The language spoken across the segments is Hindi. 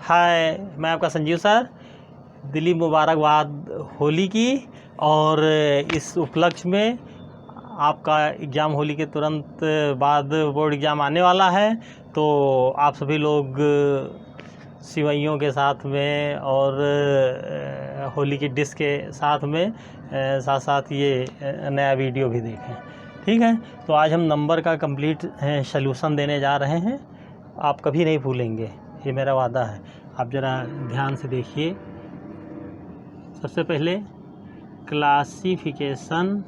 हाय, मैं आपका संजीव सर। दिली मुबारकबाद होली की। और इस उपलक्ष्य में आपका एग्ज़ाम होली के तुरंत बाद बोर्ड एग्ज़ाम आने वाला है, तो आप सभी लोग सिवैयों के साथ में और होली की डिश के साथ में साथ साथ ये नया वीडियो भी देखें। ठीक है, तो आज हम नंबर का कंप्लीट सॉल्यूशन देने जा रहे हैं। आप कभी नहीं भूलेंगे, ये मेरा वादा है। आप ज़रा ध्यान से देखिए। सबसे पहले क्लासिफिकेशन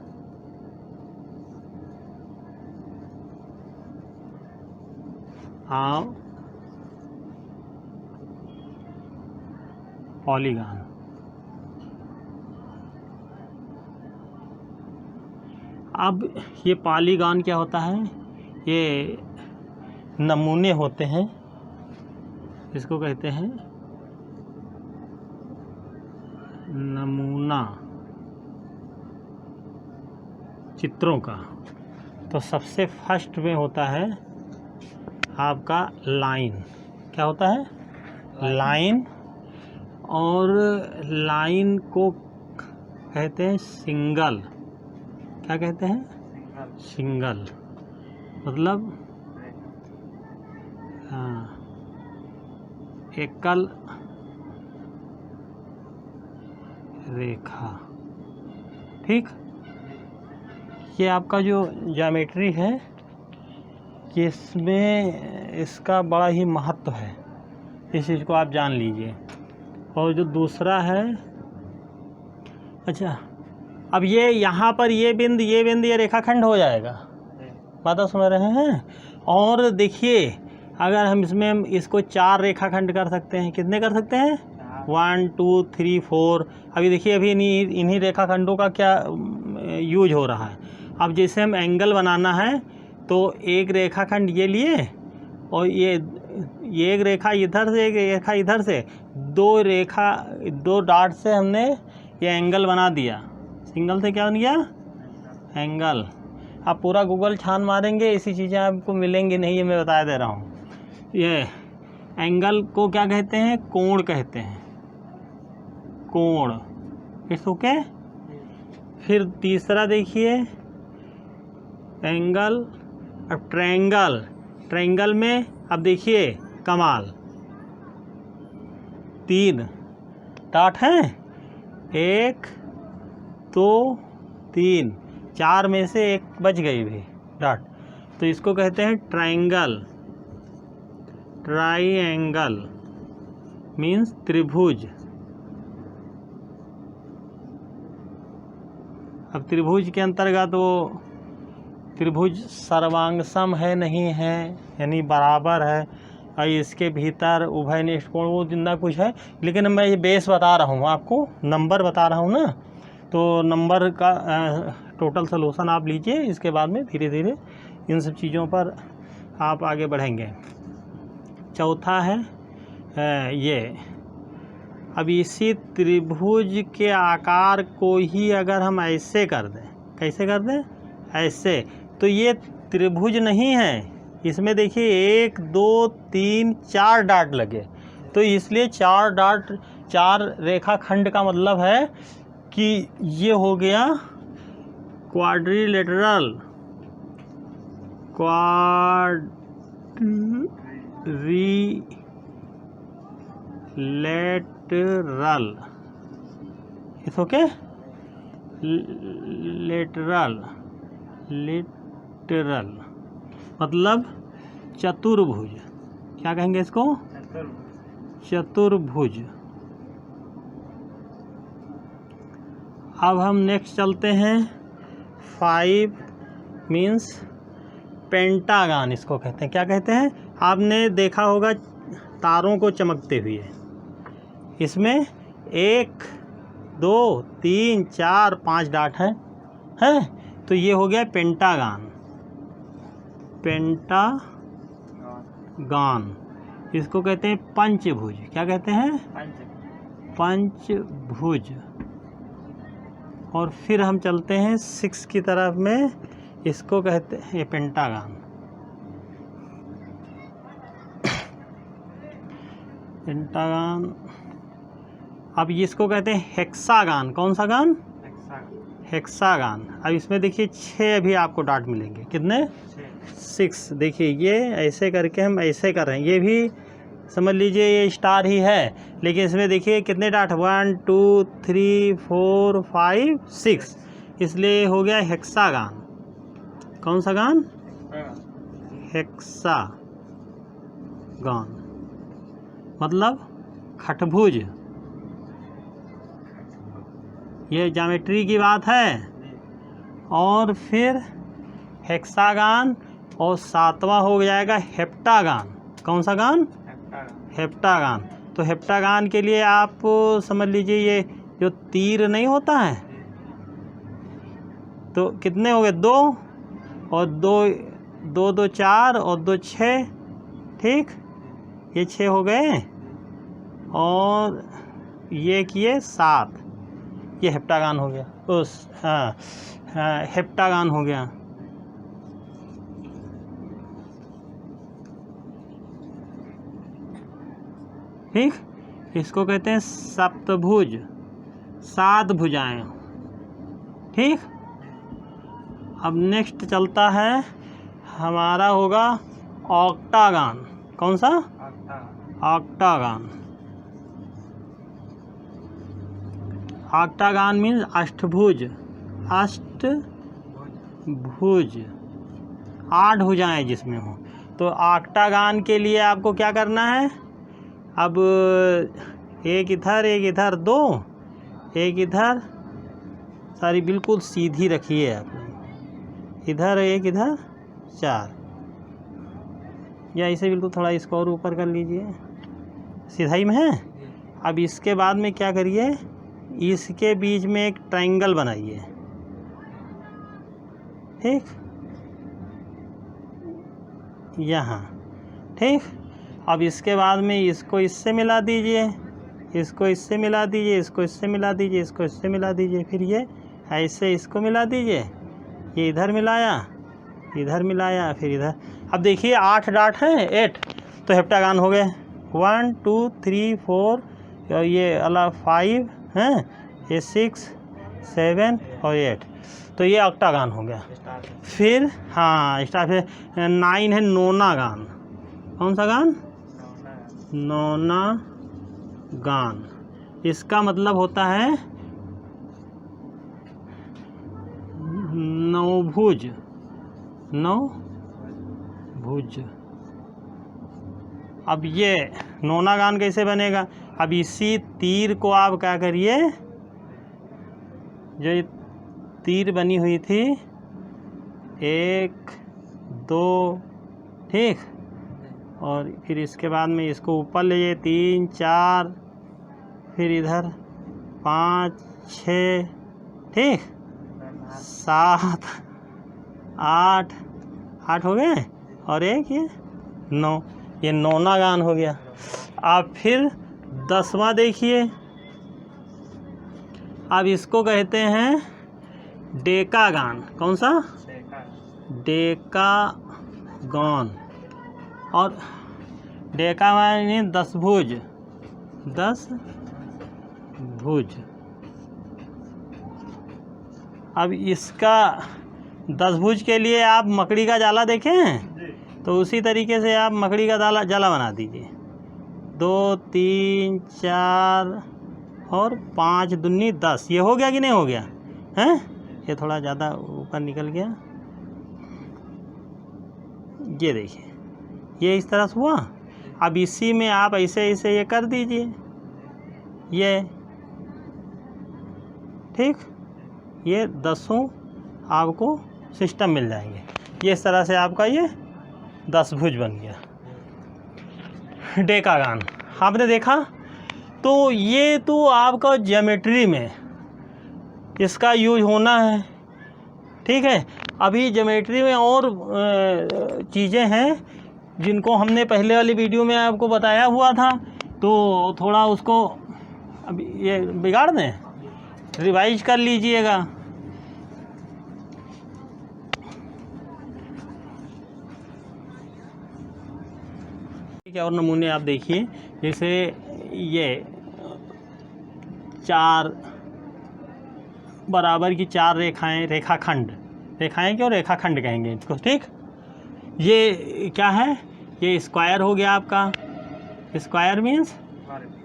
ऑफ पॉलीगॉन। अब ये पॉलीगॉन क्या होता है? ये नमूने होते हैं, इसको कहते हैं नमूना चित्रों का। तो सबसे फर्स्ट में होता है आपका लाइन। क्या होता है? लाइन। और लाइन को कहते हैं सिंगल। क्या कहते हैं? सिंगल। मतलब एकल रेखा। ठीक, ये आपका जो ज्योमेट्री है, इसमें इसका बड़ा ही महत्व है, इस चीज़ को आप जान लीजिए। और जो दूसरा है, अच्छा, अब ये यहाँ पर ये बिंदु ये रेखाखंड हो जाएगा। बात सुन रहे हैं? और देखिए, अगर हम इसमें इसको 4 रेखाखंड कर सकते हैं। कितने कर सकते हैं? 1 2 3 4। अभी देखिए, अभी इन्हीं रेखाखंडों का क्या यूज हो रहा है। अब जैसे हम एंगल बनाना है, तो एक रेखाखंड ये लिए और ये एक रेखा इधर से, एक रेखा इधर से, दो डॉट से हमने ये एंगल बना दिया। सिंगल से क्या बन गया? एंगल। आप पूरा गूगल छान मारेंगे, ऐसी चीज़ें आपको मिलेंगी नहीं, ये मैं बता दे रहा हूँ। ये एंगल को क्या कहते हैं? कोण कहते हैं। कोण। It's okay. फिर तीसरा देखिए, एंगल। अब ट्रायंगल। ट्रायंगल में अब देखिए कमाल, 3 डॉट हैं, 1 2 3, 4 में से एक बच गई भी डॉट, तो इसको कहते हैं ट्रायंगल। ट्रायंगल मीन्स त्रिभुज। अब त्रिभुज के अंतर्गत वो त्रिभुज सर्वांगसम है नहीं है, यानी बराबर है, और इसके भीतर उभयनिष्ठ कोण वो जितना कुछ है। लेकिन मैं ये बेस बता रहा हूँ आपको, नंबर बता रहा हूँ ना, तो नंबर का टोटल सलूशन आप लीजिए। इसके बाद में धीरे धीरे इन सब चीज़ों पर आप आगे बढ़ेंगे। चौथा है ये, अब इसी त्रिभुज के आकार को ही अगर हम ऐसे कर दें, कैसे कर दें? ऐसे, तो ये त्रिभुज नहीं है। इसमें देखिए 1 2 3 4 डॉट लगे, तो इसलिए 4 डॉट 4 रेखाखंड का मतलब है कि ये हो गया quadrilateral. Quadrilateral. It's okay. Literal मतलब चतुर्भुज। क्या कहेंगे इसको? चतुर्भुज। अब हम नेक्स्ट चलते हैं। 5 मीन्स पेंटागन, इसको कहते हैं। क्या कहते हैं? आपने देखा होगा तारों को चमकते हुए। इसमें 1 2 3 4 5 डॉट हैं, तो ये हो गया पेंटागन। पेंटागन इसको कहते हैं पंचभुज। क्या कहते हैं? पंचभुज। और फिर हम चलते हैं 6 की तरफ में, इसको कहते हैं पेंटागन। पेंटागान। अब इसको कहते हैं हेक्सागान। कौन सा गान? हेक्सागान। अब इसमें देखिए 6 अभी आपको डॉट मिलेंगे। कितने? 6। देखिए ये ऐसे करके हम ऐसे कर रहे हैं, ये भी समझ लीजिए ये स्टार ही है, लेकिन इसमें देखिए कितने डॉट? 1 2 3 4 5 6, इसलिए हो गया हेक्सागान। कौन सा गान? हेक्सागान मतलब खटभुज। ये ज्योमेट्री की बात है। और फिर हेक्सागान, और 7वां हो जाएगा हेप्टागान। कौन सा गान? हेप्टागान। तो हेप्टागान के लिए आप समझ लीजिए ये जो तीर नहीं होता है, तो कितने हो गए? 2 और 2 2 2 4 और 2 6। ठीक, ये 6 हो गए, और ये किए 7। ये हेप्टागान हो गया। उस हाँ हेप्टागान हो गया। ठीक, इसको कहते हैं सप्तभुज, 7 भुजाएं। ठीक, अब नेक्स्ट चलता है हमारा होगा ऑक्टागान। कौन सा? ऑक्टागान। ऑक्टागान मीन्स अष्टभुज। अष्टभुज 8 भुजाएं जिसमें हो। तो ऑक्टागान के लिए आपको क्या करना है? अब एक इधर 2, एक इधर, सारी बिल्कुल सीधी रखिए आपने, इधर एक, इधर 4, या इसे बिल्कुल थोड़ा इसको और ऊपर कर लीजिए, सीधाई में है। अब इसके बाद में क्या करिए, इसके बीच में एक ट्रायंगल बनाइए। ठीक, यहाँ। ठीक, अब इसके बाद में इसको इससे मिला दीजिए, इसको इससे मिला दीजिए, इसको इससे मिला दीजिए, इसको इससे मिला दीजिए, फिर ये ऐसे इसको मिला दीजिए, ये इधर मिलाया, इधर मिलाया, फिर इधर। अब देखिए 8 डॉट हैं, 8, तो हेप्टागान हो गए। 1 2 3 4 और ये अलग 5 हैं, ये 6 7 और 8, तो ये ऑक्टागान हो गया। फिर हाँ स्टार, फिर 9 है नोना गान। कौन सा गान? नौना गान। इसका मतलब होता है नौभुज, नौभुज। अब ये नौना गान कैसे बनेगा? अब इसी तीर को आप क्या करिए, जो ये तीर बनी हुई थी 1 2, ठीक, और फिर इसके बाद में इसको ऊपर ले जाइए 3 4, फिर इधर 5 6, ठीक, 7 8 हो गए, और एक ये 9, ये नौना गान हो गया। अब फिर 10वां देखिए, अब इसको कहते हैं डेका गान। कौन सा? डेका गान। और डेका माने 10 भुज, 10 भुज। अब इसका 10 भुज के लिए आप मकड़ी का जाला देखे हैं, तो उसी तरीके से आप मकड़ी का जाला बना दीजिए। 2 3 4 और 5 दूनी 10। ये हो गया कि नहीं हो गया? हैं, ये थोड़ा ज़्यादा ऊपर निकल गया। ये देखिए, ये इस तरह से हुआ। अब इसी में आप ऐसे ऐसे ये कर दीजिए, ये ठीक, ये 10 आपको सिस्टम मिल जाएंगे। ये इस तरह से आपका ये 10 भुज बन गया। डेका गान आपने देखा। तो ये तो आपका ज्योमेट्री में इसका यूज होना है, ठीक है। अभी ज्योमेट्री में और चीज़ें हैं जिनको हमने पहले वाली वीडियो में आपको बताया हुआ था, तो थोड़ा उसको अब ये बिगाड़ दें, रिवाइज कर लीजिएगा। के और नमूने आप देखिए, जैसे ये 4 बराबर की 4 रेखाएं, रेखाखंड, रेखाएं क्यों, रेखाखंड कहेंगे इसको, ठीक। ये क्या है, ये स्क्वायर हो गया आपका, स्क्वायर मीन्स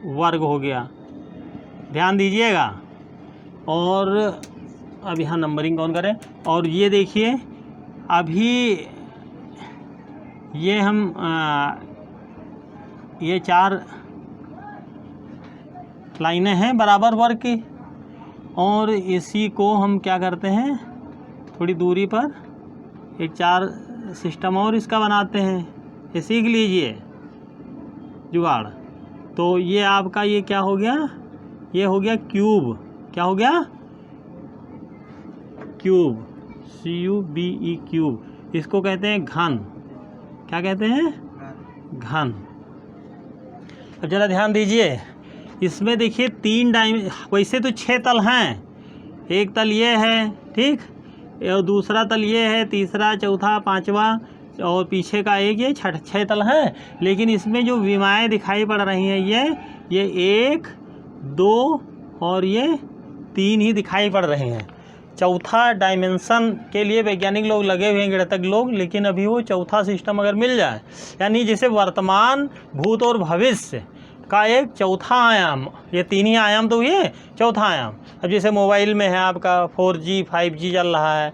वर्ग हो गया, ध्यान दीजिएगा। और अब यहाँ नंबरिंग कौन करें। और ये देखिए अभी ये हम ये 4 लाइनें हैं बराबर वर्ग की, और इसी को हम क्या करते हैं, थोड़ी दूरी पर एक 4 सिस्टम और इसका बनाते हैं। ये सीख लीजिए जुगाड़। तो ये आपका ये क्या हो गया, ये हो गया क्यूब। क्या हो गया, क्यूब, CUBE क्यूब। इसको कहते हैं घन। क्या कहते हैं, घन। अब जरा ध्यान दीजिए, इसमें देखिए 3 वैसे तो 6 तल हैं, एक तल ये है, ठीक, और दूसरा तल ये है, तीसरा, चौथा, पांचवा, और पीछे का एक, ये 6 तल हैं। लेकिन इसमें जो विमाएँ दिखाई पड़ रही हैं, ये 1, 2 और ये 3 ही दिखाई पड़ रहे हैं। चौथा डायमेंशन के लिए वैज्ञानिक लोग लगे हुए हैं, गणितज्ञ लोग, लेकिन अभी वो चौथा सिस्टम अगर मिल जाए, यानी जैसे वर्तमान, भूत और भविष्य का एक चौथा आयाम, ये 3 ही आयाम तो हुए, चौथा आयाम। अब जैसे मोबाइल में है आपका 4G 5G चल रहा है,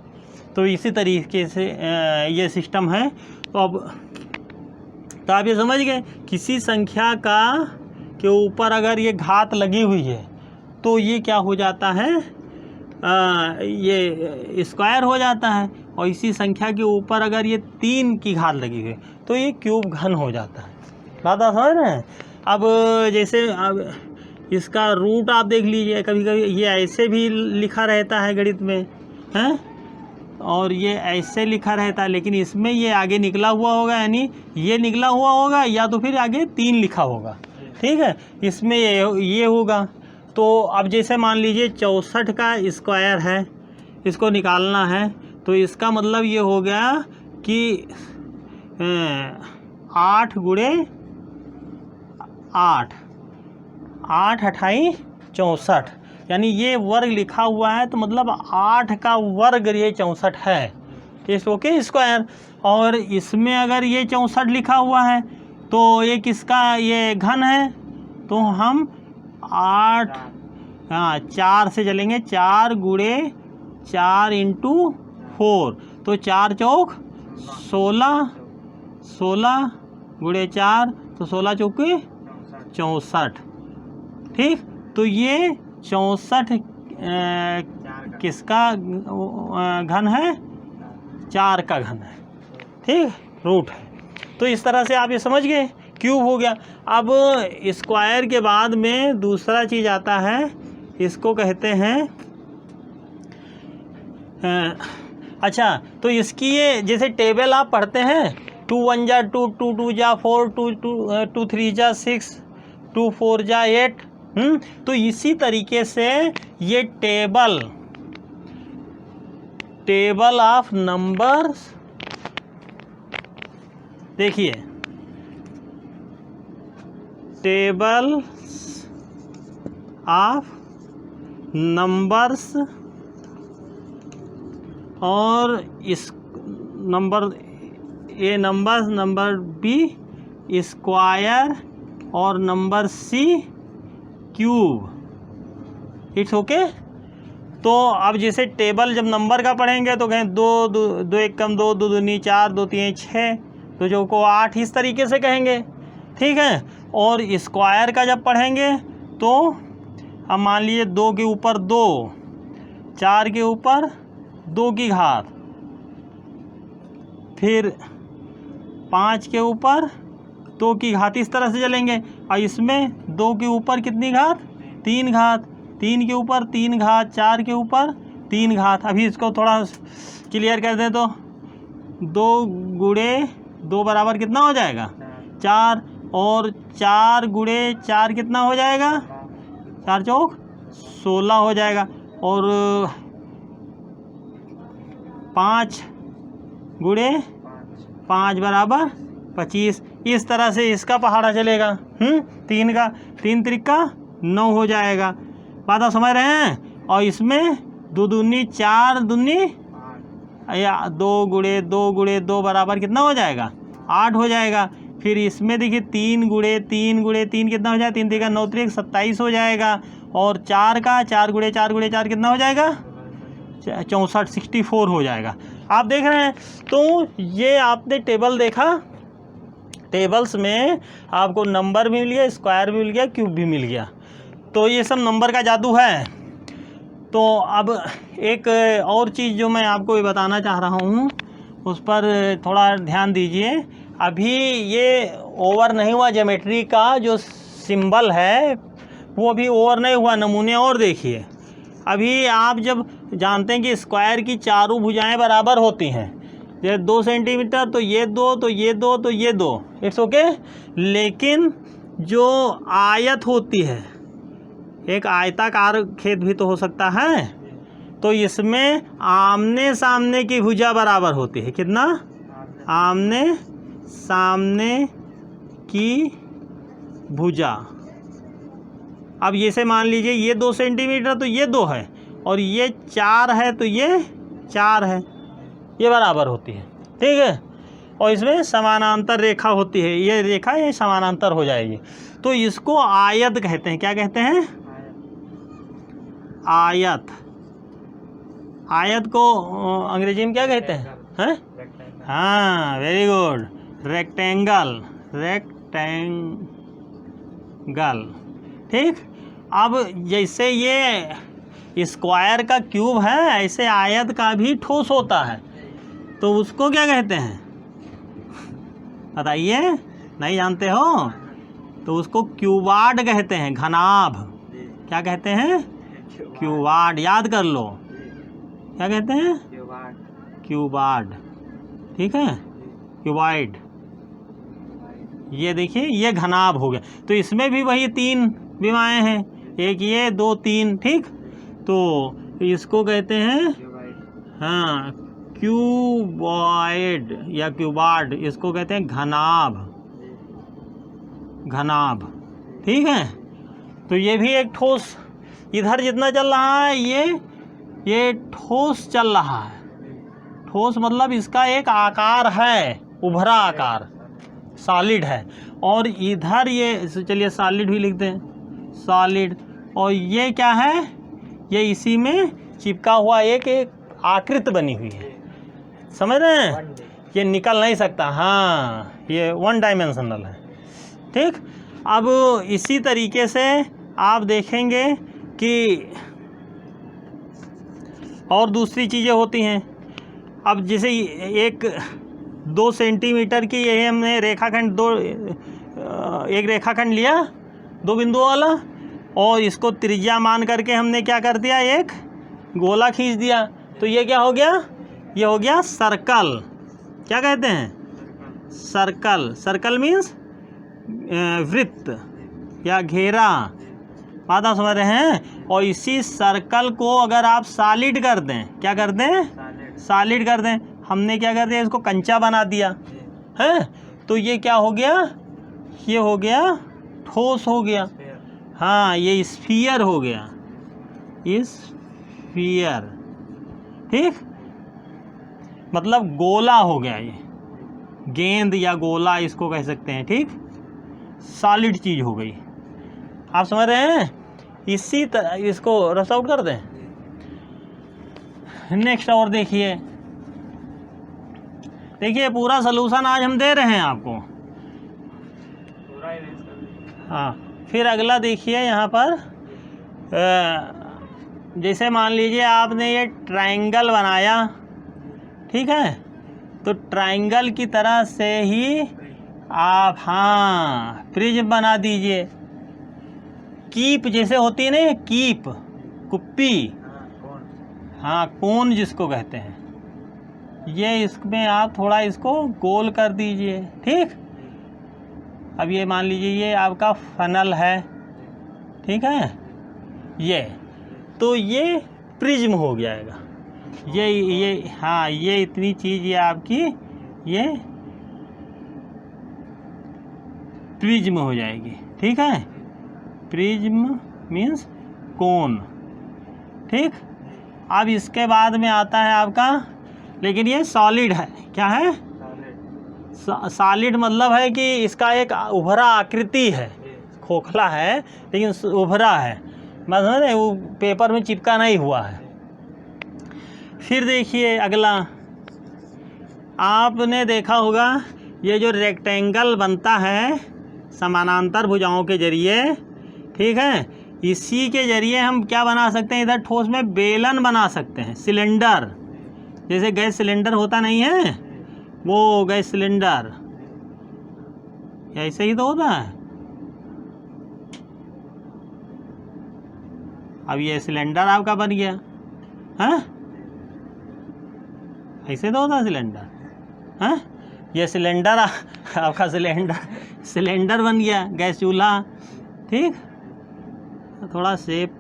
तो इसी तरीके से ये सिस्टम है। तो आप ये समझ गए, किसी संख्या के ऊपर अगर ये घात लगी हुई है तो ये क्या हो जाता है, ये स्क्वायर हो जाता है। और इसी संख्या के ऊपर अगर ये 3 की घात लगी हुई तो ये क्यूब घन हो जाता है। बात आप समझ रहे हैं। अब जैसे अब इसका रूट आप देख लीजिए, कभी कभी ये ऐसे भी लिखा रहता है गणित में, हैं, और ये ऐसे लिखा रहता है, लेकिन इसमें ये आगे निकला हुआ होगा, यानी ये निकला हुआ होगा, या तो फिर आगे 3 लिखा होगा, ठीक है, इसमें ये होगा। तो अब जैसे मान लीजिए 64 का स्क्वायर है, इसको निकालना है, तो इसका मतलब ये हो गया कि 8 गुणे 8, 8 अठाई 64, यानी ये वर्ग लिखा हुआ है, तो मतलब 8 का वर्ग ये 64 है, इसको के स्क्वायर। और इसमें अगर ये 64 लिखा हुआ है तो ये किसका, ये घन है, तो हम 8, हाँ 4 से चलेंगे, 4 गुणे 4 इंटू 4, तो 4 चौक 16, 16 गुणे 4 तो 16 चौके 64, ठीक। तो ये 64 किसका घन है, 4 का घन है, ठीक, रूट है। तो इस तरह से आप ये समझ गए, क्यूब हो गया। अब स्क्वायर के बाद में दूसरा चीज़ आता है, इसको कहते हैं अच्छा, तो इसकी ये जैसे टेबल आप पढ़ते हैं, 2 1 जा 2, 2 2 जा 4, 2 3 जा 6, 2 4 जा 8, तो इसी तरीके से ये टेबल ऑफ नंबर्स, देखिए टेबल ऑफ नंबर्स, और इस number A numbers, number B square, और number C cube. It's okay. तो अब जैसे टेबल जब नंबर का पढ़ेंगे तो कहें 2 2 1 कम 2, 2 दूनी 4, 2 3 6, तो जो को 8 इस तरीके से कहेंगे, ठीक है। और स्क्वायर का जब पढ़ेंगे तो अब मान लीजिए 2 के ऊपर 2, 4 के ऊपर 2 की घात, फिर 5 के ऊपर 2 की घात, इस तरह से चलेंगे। और इसमें 2 के ऊपर कितनी घात, 3 घात, 3 के ऊपर 3 घात, 4 के ऊपर 3 घात। अभी इसको थोड़ा क्लियर कर दें तो 2 गुणे 2 बराबर कितना हो जाएगा, 4, और 4 गुणे 4 कितना हो जाएगा, 4 चौक 16 हो जाएगा, और 5 गुणे 5 बराबर 25, इस तरह से इसका पहाड़ा चलेगा। 3 का 3 त्रिका 9 हो जाएगा। बात आप समझ रहे हैं। और इसमें 2 दूनी 4 दूनी या 2 गुणे 2 गुणे 2 बराबर कितना हो जाएगा? 8 हो जाएगा। फिर इसमें देखिए 3 गुणे 3 गुणे 3 कितना हो जाएगा? 3 त्रिका 9 त्रिक 27 हो जाएगा। और 4 का 4 गुणे 4 गुणे 4 कितना हो जाएगा? 64 64 हो जाएगा। आप देख रहे हैं। तो ये आपने टेबल देखा, टेबल्स में आपको नंबर भी मिल गया, स्क्वायर भी मिल गया, क्यूब भी मिल गया। तो ये सब नंबर का जादू है। तो अब एक और चीज़ जो मैं आपको ये बताना चाह रहा हूँ उस पर थोड़ा ध्यान दीजिए। अभी ये ओवर नहीं हुआ, ज्योमेट्री का जो सिंबल है वो अभी ओवर नहीं हुआ। नमूने और देखिए। अभी आप जब जानते हैं कि स्क्वायर की चारों भुजाएं बराबर होती हैं, ये 2 सेंटीमीटर तो ये 2 तो ये 2 तो ये 2, इट्स ओके। लेकिन जो आयत होती है, एक आयताकार खेत भी तो हो सकता है, तो इसमें आमने सामने की भुजा बराबर होती है। कितना? आमने सामने की भुजा। अब ये से मान लीजिए ये 2 सेंटीमीटर तो ये 2 है, और ये 4 है तो ये 4 है, ये बराबर होती है। ठीक है। और इसमें समानांतर रेखा होती है, ये रेखा ये समानांतर हो जाएगी। तो इसको आयत कहते हैं। क्या कहते हैं? आयत। आयत को अंग्रेजी में क्या कहते हैं? हैं? हाँ, वेरी गुड, रेक्टेंगल। रेक्टेंगल। ठीक। अब जैसे ये स्क्वायर का क्यूब है, ऐसे आयत का भी ठोस होता है। तो उसको क्या कहते हैं बताइए? नहीं जानते हो? तो उसको क्यूबार्ड कहते हैं। घनाभ। क्या कहते हैं? क्यूबार्ड। याद कर लो। क्या कहते हैं? क्यूबार्ड। ठीक है। क्यूबाइड। ये देखिए, ये घनाभ हो गया। तो इसमें भी वही 3 विमाएँ हैं, एक ये 2 3। ठीक। तो इसको कहते हैं हाँ क्यूबॉइड या क्यूबार्ड। इसको कहते हैं घनाभ। घनाभ। ठीक है। तो ये भी एक ठोस, इधर जितना चल रहा है ये ठोस चल रहा है। ठोस मतलब इसका एक आकार है, उभरा आकार, सॉलिड है। और इधर ये, चलिए सॉलिड भी लिखते हैं, सॉलिड। और ये क्या है? ये इसी में चिपका हुआ एक आकृति बनी हुई है। समझ रहे हैं? ये निकल नहीं सकता। हाँ, ये 1 डायमेंशनल है। ठीक। अब इसी तरीके से आप देखेंगे कि और दूसरी चीज़ें होती हैं। अब जैसे एक 2 सेंटीमीटर की ये हमने रेखाखंड, एक रेखाखंड लिया 2 बिंदुओं वाला, और इसको त्रिज्या मान करके हमने क्या कर दिया? एक गोला खींच दिया। तो ये क्या हो गया? ये हो गया सर्कल। क्या कहते हैं? सर्कल। सर्कल मीन्स वृत्त या घेरा। बात आप समझ रहे हैं। और इसी सर्कल को अगर आप सॉलिड कर दें, क्या कर दें? सॉलिड कर दें। हमने क्या कर दिया? इसको कंचा बना दिया है। तो ये क्या हो गया? ये हो गया ठोस हो गया। हाँ, ये स्फीयर हो गया, स्फीयर। ठीक। मतलब गोला हो गया, ये गेंद या गोला इसको कह सकते हैं। ठीक। सॉलिड चीज़ हो गई। आप समझ रहे हैं? इसी तरह इसको रस आउट कर दें। नेक्स्ट और देखिए। देखिए पूरा सलूशन आज हम दे रहे हैं आपको। हाँ, फिर अगला देखिए यहाँ पर, जैसे मान लीजिए आपने ये ट्रायंगल बनाया। ठीक है। तो ट्रायंगल की तरह से ही आप हाँ प्रिज्म बना दीजिए। कीप जैसे होती है ना, कीप, कुप्पी। हाँ, कोन जिसको कहते हैं। ये इसमें आप थोड़ा इसको गोल कर दीजिए। ठीक। अब ये मान लीजिए ये आपका फनल है। ठीक है। ये तो ये प्रिज्म हो जाएगा। ये हाँ, ये इतनी चीज़ ये आपकी ये प्रिज्म हो जाएगी। ठीक है, प्रिज्म मीन्स कोन। ठीक, अब इसके बाद में आता है आपका, लेकिन ये सॉलिड है। क्या है? सॉलिड मतलब है कि इसका एक उभरा आकृति है, खोखला है लेकिन उभरा है, मतलब वो पेपर में चिपका नहीं हुआ है। फिर देखिए अगला, आपने देखा होगा ये जो रेक्टेंगल बनता है समानांतर भुजाओं के जरिए, ठीक है, इसी के जरिए हम क्या बना सकते हैं, इधर ठोस में बेलन बना सकते हैं, सिलेंडर। जैसे गैस सिलेंडर होता नहीं है, वो गैस सिलेंडर ऐसे ही तो होता है। अब ये सिलेंडर आपका बन गया है, ऐसे तो होता है सिलेंडर है। ये सिलेंडर आपका सिलेंडर बन गया, गैस चूल्हा। ठीक, थोड़ा शेप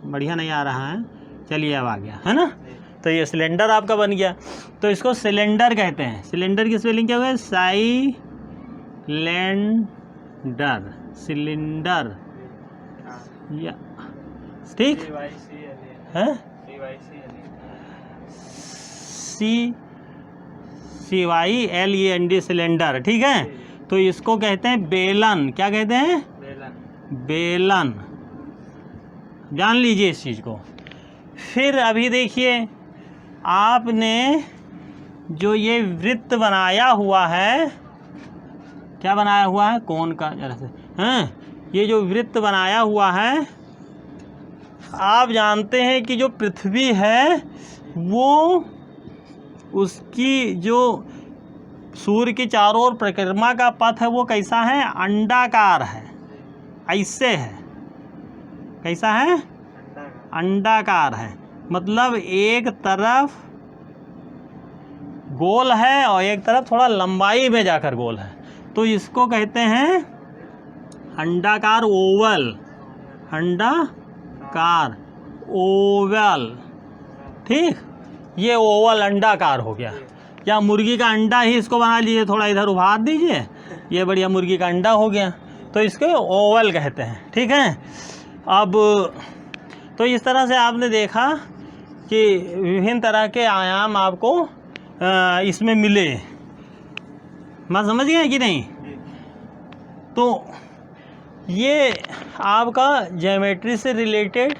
बढ़िया नहीं आ रहा है, चलिए अब आ गया है ना। तो ये सिलेंडर आपका बन गया, तो इसको सिलेंडर कहते हैं। सिलेंडर की स्पेलिंग क्या हुआ? साइलेंडर, सिलेंडर या, ठीक है, CYLEND सिलेंडर। ठीक है, तो इसको कहते हैं बेलन। क्या कहते हैं? बेलन। जान लीजिए इस चीज़ को। फिर अभी देखिए, आपने जो ये वृत्त बनाया हुआ है, क्या बनाया हुआ है? कोन का, जरा से हैं, ये जो वृत्त बनाया हुआ है, आप जानते हैं कि जो पृथ्वी है वो, उसकी जो सूर्य की चारों ओर परिक्रमा का पथ है वो कैसा है? अंडाकार है, ऐसे है। कैसा है? अंडाकार है, मतलब एक तरफ गोल है और एक तरफ थोड़ा लंबाई में जाकर गोल है, तो इसको कहते हैं अंडाकार, ओवल। अंडाकार, ओवल। ठीक, ये ओवल अंडाकार हो गया। या मुर्गी का अंडा ही इसको बना लीजिए, थोड़ा इधर उभार दीजिए, ये बढ़िया मुर्गी का अंडा हो गया, तो इसको ओवल कहते हैं। ठीक है, अब तो इस तरह से आपने देखा कि विभिन्न तरह के आयाम आपको इसमें मिले। मैं समझ गया कि नहीं? तो ये आपका ज्योमेट्री से रिलेटेड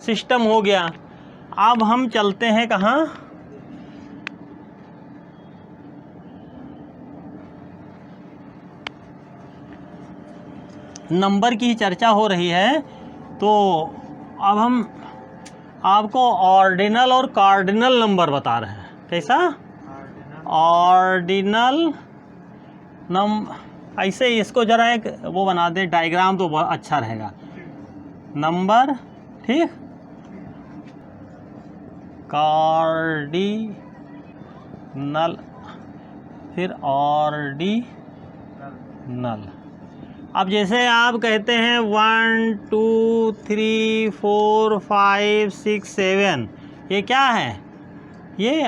सिस्टम हो गया। अब हम चलते हैं कहाँ? नंबर की चर्चा हो रही है, तो अब हम आपको ऑर्डिनल और कार्डिनल नंबर बता रहे हैं। कैसा? ऑर्डिनल नंबर, ऐसे इसको जरा एक वो बना दे डायग्राम, तो बहुत अच्छा रहेगा। नंबर, ठीक, कार्डिनल, फिर ऑर्डिनल। अब जैसे आप कहते हैं 1 2 3 4 5 6 7, ये क्या है? ये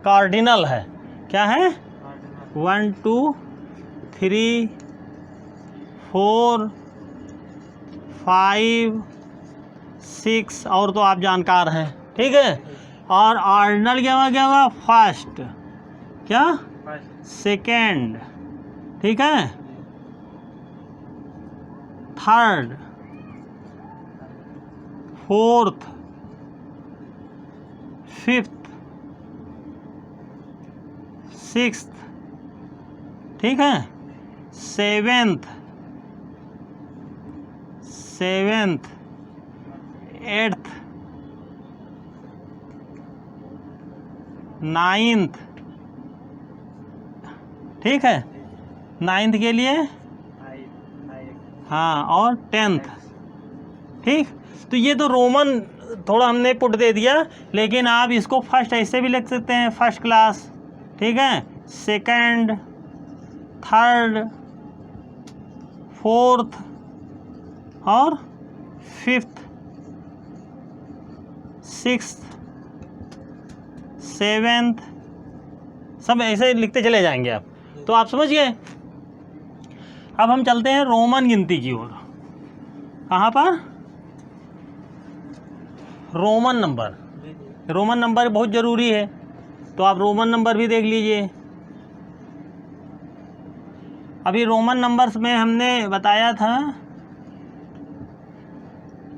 कार्डिनल है। क्या है? 1 2 3 4 5 6, और तो आप जानकार हैं। ठीक है, और ऑर्डिनल क्या हुआ? फर्स्ट, क्या? सेकेंड, ठीक है, थर्ड, फोर्थ, फिफ्थ, सिक्स्थ, ठीक है, सेवेंथ, एट्थ, नाइन्थ, ठीक है, नाइन्थ के लिए हाँ, और 10th। ठीक, तो ये तो रोमन थोड़ा हमने पुट दे दिया, लेकिन आप इसको फर्स्ट ऐसे भी लिख सकते हैं, फर्स्ट क्लास। ठीक है, सेकंड, थर्ड, फोर्थ और फिफ्थ, सिक्स्थ, सेवेंथ, सब ऐसे लिखते चले जाएंगे आप। तो आप समझ गए। अब हम चलते हैं रोमन गिनती की ओर। कहाँ पर? Roman number. रोमन नंबर बहुत ज़रूरी है, तो आप रोमन नंबर भी देख लीजिए। अभी रोमन नंबर्स में हमने बताया था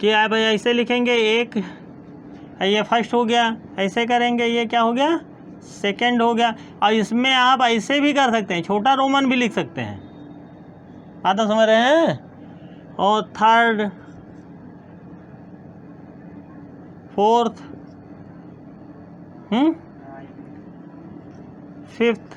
कि आप ऐसे लिखेंगे, एक ये फर्स्ट हो गया, ऐसे करेंगे, ये क्या हो गया? सेकंड हो गया। और इसमें आप ऐसे भी कर सकते हैं, छोटा रोमन भी लिख सकते हैं। बात तो समझ रहे हैं? और third, fourth, fifth,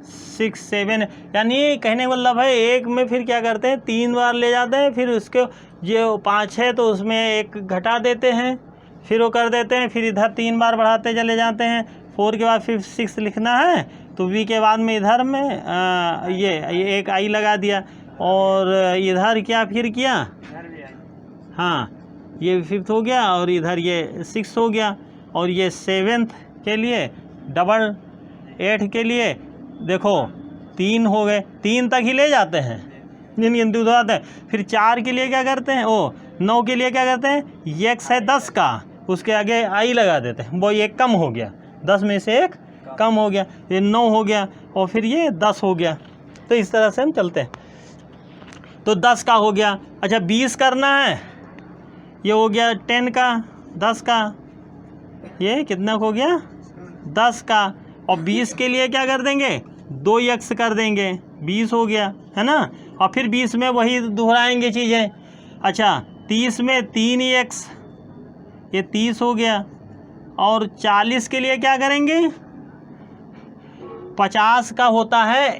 six, seven. यानी कहने का मतलब है एक में फिर क्या करते हैं, 3 बार ले जाते हैं, फिर उसके जो 5 है तो उसमें एक घटा देते हैं, फिर वो कर देते हैं, फिर इधर 3 बार बढ़ाते चले जाते हैं। 4 के बाद 5, 6 लिखना है तो वी के बाद में इधर में ये एक आई लगा दिया, और इधर क्या फिर किया, हाँ ये 5th हो गया, और इधर ये 6 हो गया, और ये 7th के लिए डबल, 8 के लिए देखो 3 हो गए, 3 तक ही ले जाते हैं, गिनती उठाते हैं। फिर 4 के लिए क्या करते हैं, 9 के लिए क्या करते हैं, x है 10 का, उसके आगे आई लगा देते हैं, वो ये कम हो गया, 10 में से एक कम हो गया, ये 9 हो गया, और फिर ये 10 हो गया। तो इस तरह से हम चलते हैं। तो 10 का हो गया। अच्छा 20 करना है, ये हो गया 10 का, 10 का, ये कितना हो गया, 10 का। और 20 के लिए क्या कर देंगे, 2x कर देंगे, 20 हो गया, है ना। और फिर 20 में वही दोहराएंगे चीज़ें। अच्छा 30 में 3x, ये 30 हो गया। और 40 के लिए क्या करेंगे, 50 का होता है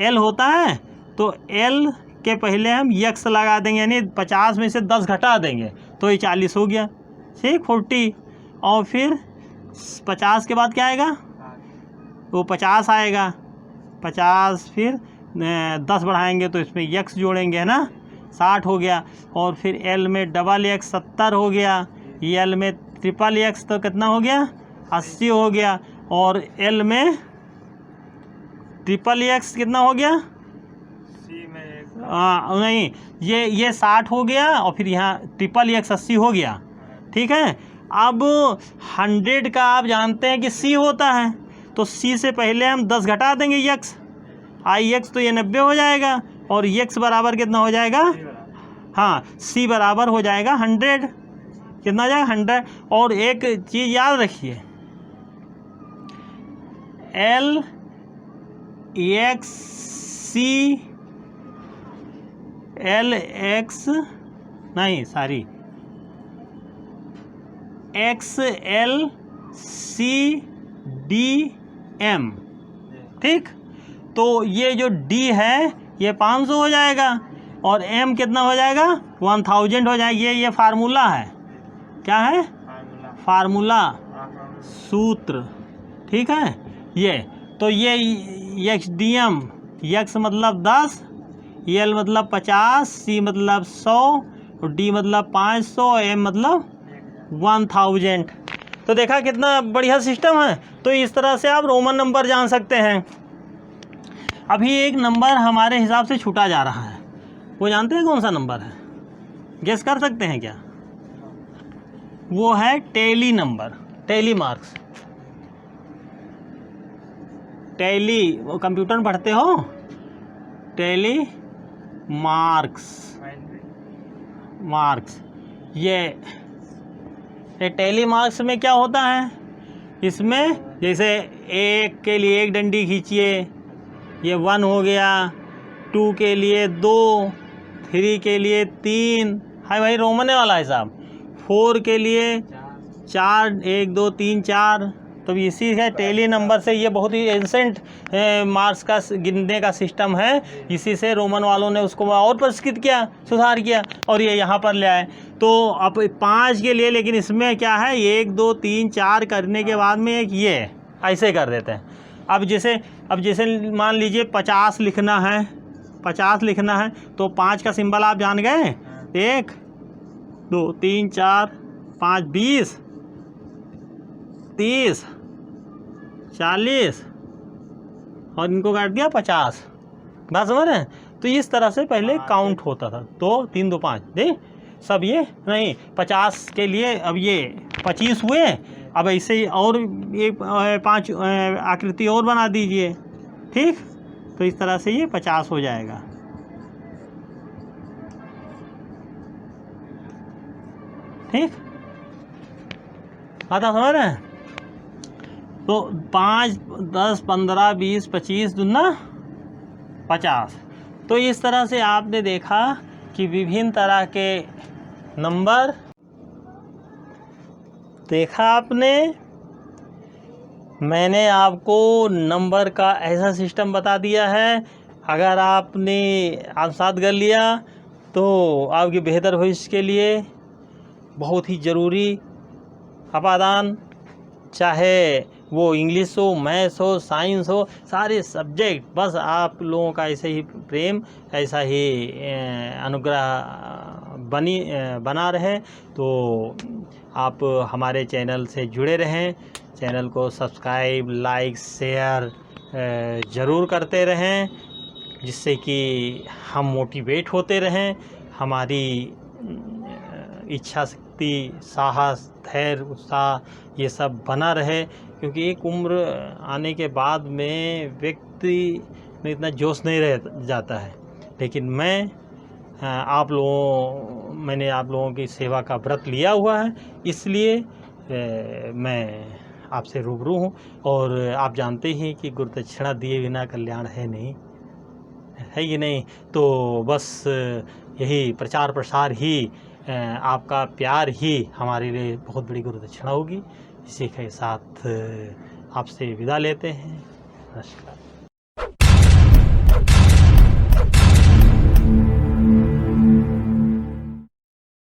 L होता है, तो L के पहले हम x लगा देंगे, यानी 50 में से 10 घटा देंगे, तो ये 40 हो गया, ठीक, 40। और फिर 50 के बाद क्या आएगा, वो 50 आएगा, 50 फिर 10 बढ़ाएंगे तो इसमें x जोड़ेंगे, है ना, 60 हो गया। और फिर L में डबल x 70 हो गया, L में ट्रिपल x तो कितना हो गया, 80 हो गया। और L में ट्रिपल x कितना हो गया, नहीं ये 60 हो गया, और फिर यहाँ ट्रिपल x 80 हो गया, ठीक है। अब 100 का आप जानते हैं कि C होता है, तो C से पहले हम 10 घटा देंगे x, IX तो ये 90 हो जाएगा, और x बराबर कितना हो जाएगा, हाँ C बराबर हो जाएगा 100, कितना हो जाएगा 100। और एक चीज़ याद रखिए, XLCDM, ठीक। तो ये जो D है ये 500 हो जाएगा, और M कितना हो जाएगा, 1000 हो जाएगा। ये फार्मूला है, क्या है, फार्मूला, सूत्र, ठीक है। ये तो ये XDM, X मतलब 10, L मतलब 50, C मतलब 100, और D मतलब 500, M मतलब 1000। तो देखा कितना बढ़िया सिस्टम है। तो इस तरह से आप रोमन नंबर जान सकते हैं। अभी एक नंबर हमारे हिसाब से छूटा जा रहा है, वो जानते हैं कौन सा नंबर है, गेस कर सकते हैं क्या? वो है tally number, tally marks. Tally, वो कंप्यूटर में पढ़ते हो, टैली मार्क्स। ये टैली मार्क्स में क्या होता है, इसमें जैसे 1 के लिए 1 डंडी खींचिए, ये 1 हो गया, 2 के लिए 2, 3 के लिए 3, हाय भाई रोमन वाला हिसाब, 4 के लिए 4, 1 2 3 4। तो इसी है टैली नंबर से, ये बहुत ही एंसेंट मार्क्स का गिनने का सिस्टम है। इसी से रोमन वालों ने उसको और परिष्कृत किया, सुधार किया, और ये यहाँ पर ले आए। तो अब 5 के लिए, लेकिन इसमें क्या है, 1 2 3 4 करने के बाद में एक ये ऐसे कर देते हैं। अब जैसे मान लीजिए 50 लिखना है, 50 लिखना है, तो 5 का सिंबल आप जान गए, 1 2 3 4 5 20 30 40 और इनको काट दिया 50। बात समझ रहे हैं? तो इस तरह से पहले काउंट होता था, 2 3 2 5 दे सब ये नहीं 50 के लिए अब ये 25 हुए। अब ऐसे ही और ये 5 आकृति और बना दीजिए, ठीक। तो इस तरह से ये 50 हो जाएगा। ठीक, आता समझ रहे हैं? तो 5 10 15 20 25 दूना 50। तो इस तरह से आपने देखा कि विभिन्न तरह के नंबर देखा आपने। मैंने आपको नंबर का ऐसा सिस्टम बता दिया है, अगर आपने आत्मसात कर लिया तो आपके बेहतर भविष्य के लिए बहुत ही ज़रूरी अपादान, चाहे वो इंग्लिश हो, मैथ्स हो, साइंस हो, सारे सब्जेक्ट, बस आप लोगों का ऐसे ही प्रेम, ऐसा ही अनुग्रह बना रहे। तो आप हमारे चैनल से जुड़े रहें, चैनल को सब्सक्राइब, लाइक, शेयर ज़रूर करते रहें, जिससे कि हम मोटिवेट होते रहें, हमारी इच्छा शक्ति, साहस, धैर्य, उत्साह ये सब बना रहे। क्योंकि एक उम्र आने के बाद में व्यक्ति में इतना जोश नहीं रह जाता है। लेकिन मैंने आप लोगों की सेवा का व्रत लिया हुआ है, इसलिए मैं आपसे रूबरू हूँ। और आप जानते ही कि गुरु दक्षिणा दिए बिना कल्याण है नहीं, है कि नहीं। तो बस यही प्रचार प्रसार ही, आपका प्यार ही हमारे लिए बहुत बड़ी गुरु दक्षिणा होगी। इसी के साथ आपसे विदा लेते हैं। नमस्कार।